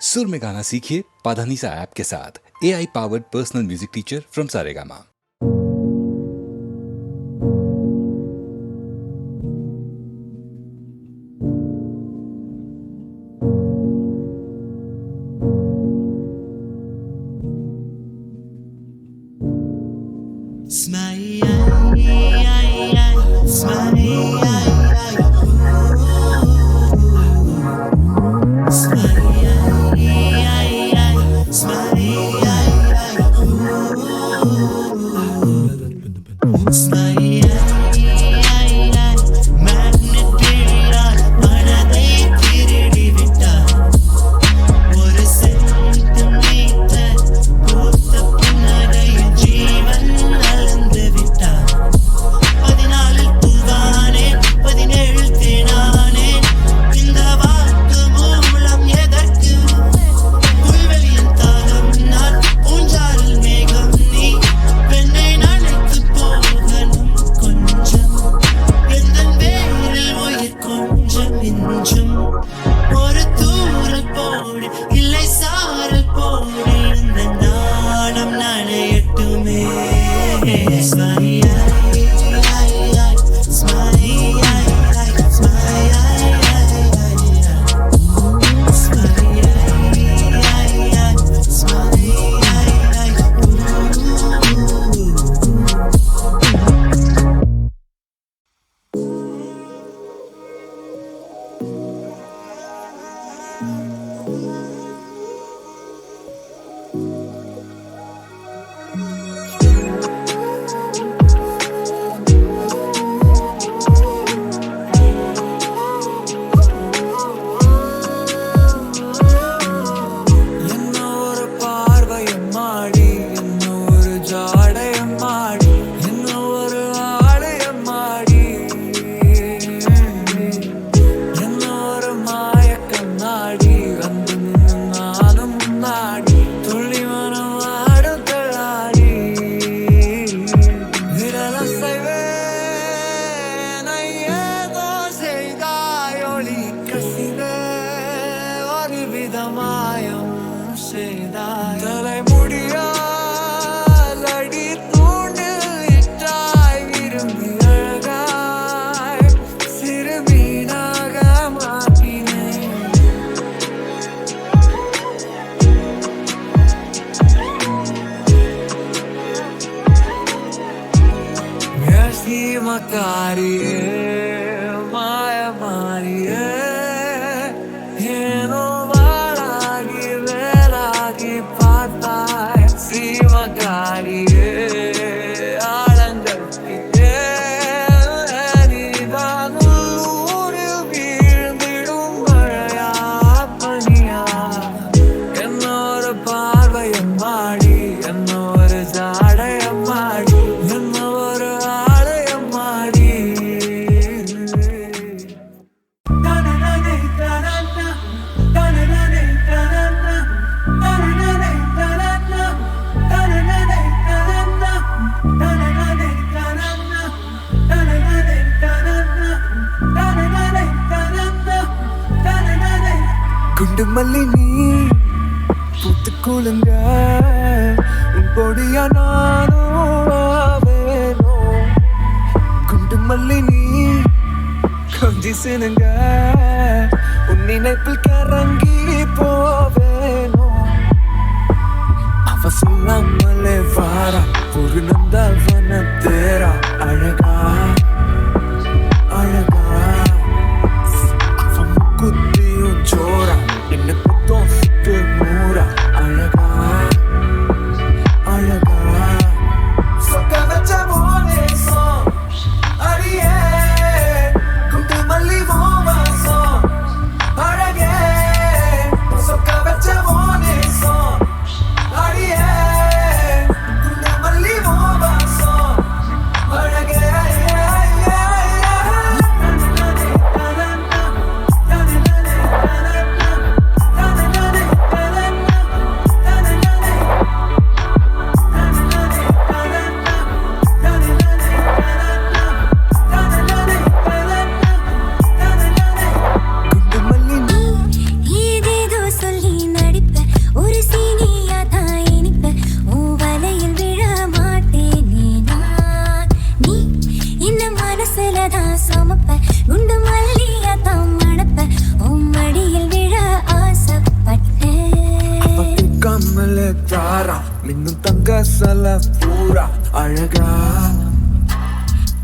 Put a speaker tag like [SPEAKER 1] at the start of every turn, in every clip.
[SPEAKER 1] सुर में गाना सीखिए पाधानीसा ऐप के साथ। AI powered personal music teacher from Saregama.
[SPEAKER 2] Mali மின்னும் தங்க சல பூரா அழகா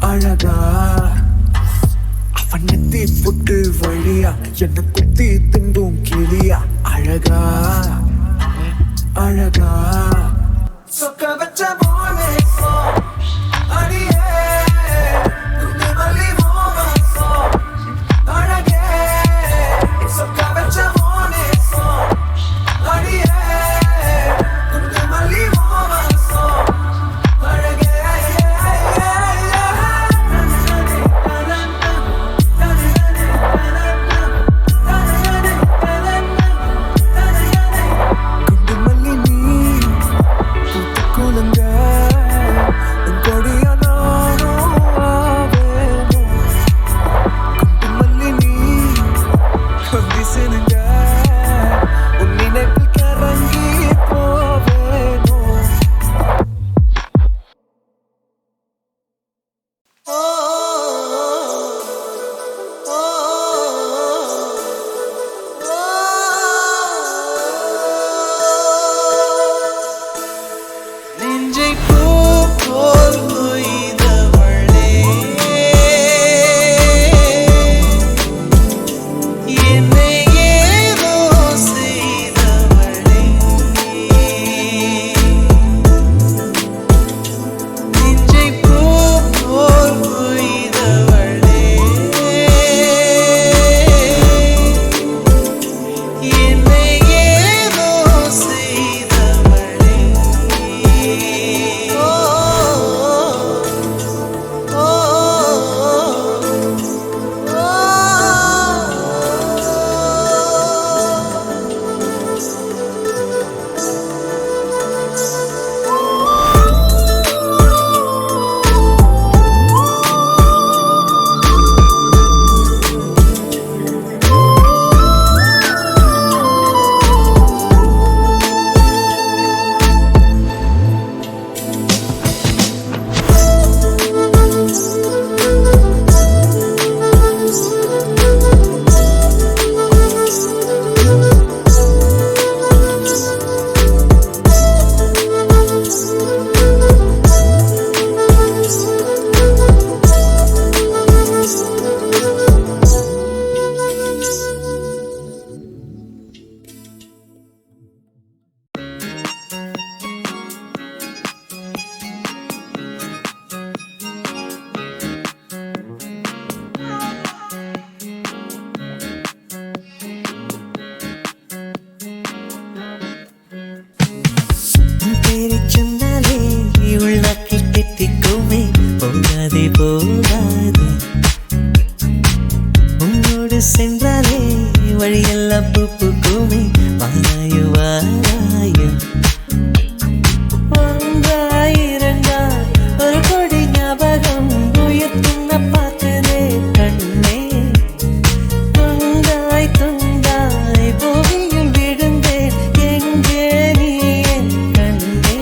[SPEAKER 2] அழகா அவன் நெத்தி புட்டு வழியா என்ன குத்தி திண்டும் கிளியா அழகா அழகா சொக்க வச்ச போனே அடியே துண்டு மல்லி மோமசோ அழகே சொக்க வச்ச போனே அடியே துண்டு மல்லி மோமசோ அழகே குண்டு மல்லி நீ பூத்து குலுங்க உன் கொடியா நானும் ஆவேனும் குண்டு மல்லி நீ கொடி சினுங்க உன் நினைப்பில் கரங்கி போவேனும்
[SPEAKER 3] நெஞ்சை பூ போல் கொய்தவளே என்னை ஏதோ செய்தவளே நெஞ்சை பூ போல் கொய்தவளே என்னை ஏதோ செய்தவளே
[SPEAKER 4] பேரை சொன்னாலே உள்ளாக்கில் தித்திக்குமே போகாதே போகாது உன்னோடு சென்றாலே வழியெல்லாம் பூ பூக்குமே வாராயோ வாராயோ ஒன்றாயிரண்டா ஒரு கொடி ஞாபகம் உயிர் துண்ண பார்க்குதே கண்ணே துண்டாய் துண்டாய் பூமியில் விழுந்தேன் எங்கே நீ என் கண்ணே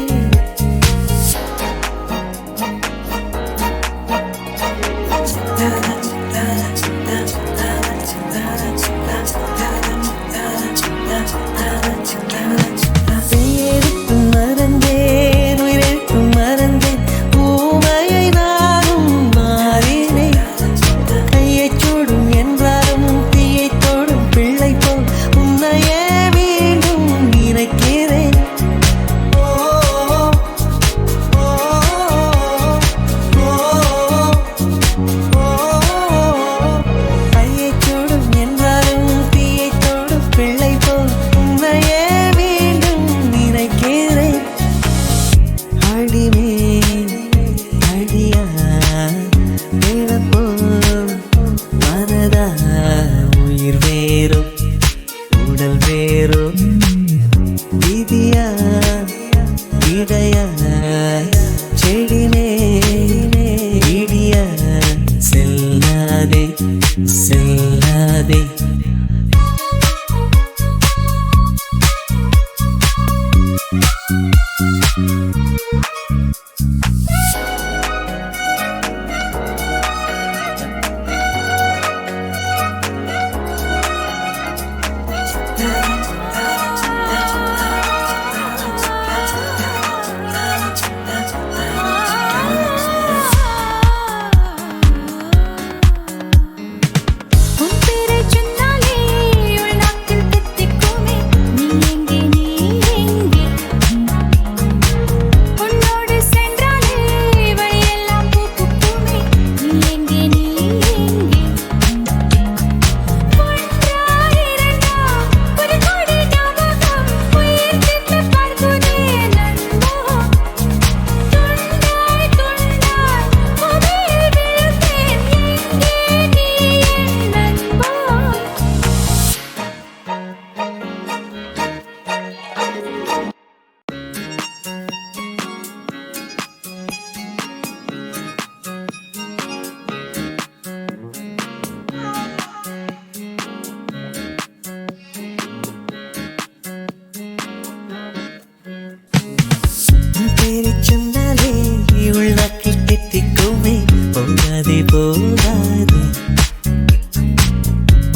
[SPEAKER 4] ஆசை போகாது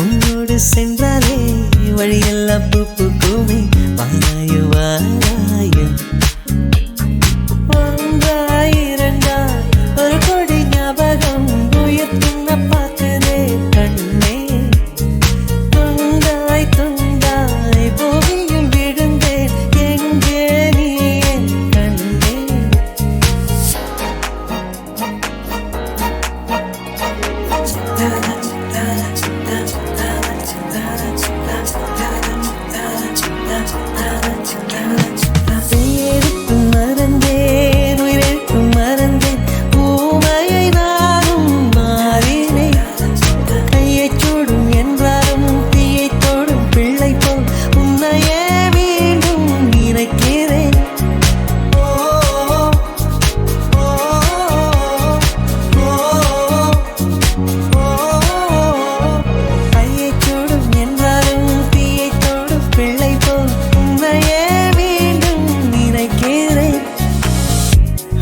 [SPEAKER 4] உன்னோடு சென்றாலே வழியெல்லாம் பூ பூக்குமே வாராயோ வாராயோ ஒன்றாயிரண்டா ஒரு கொடி ஞாபகம் உயிர் துண்ண பார்க்குதே கண்ணே துண்டாய் துண்டாய் பூமியில் விழுந்தேன் எங்கே நீ என் கண்ணே கையெழுத்து மறந்தேன் உயிரெழுத்து மறந்தேன் பூமையை நானும் மாறினேன் கையைச் சூடும் என்றாலும் தீயைத் தொடும் பிள்ளை போல் உன்னையே மீண்டும் நினைக்கிறேன் கையைச் சூடும் என்றாலும் தீயைத் தொடும் பிள்ளை போல் உன்னையே மீண்டும் நினைக்கிறேன்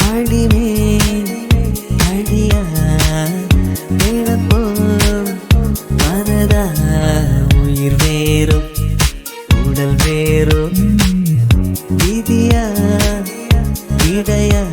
[SPEAKER 4] அடிமே அடியா போல் மனதா உயிர் வேறும் உடல் வேறும் விதியா இடையா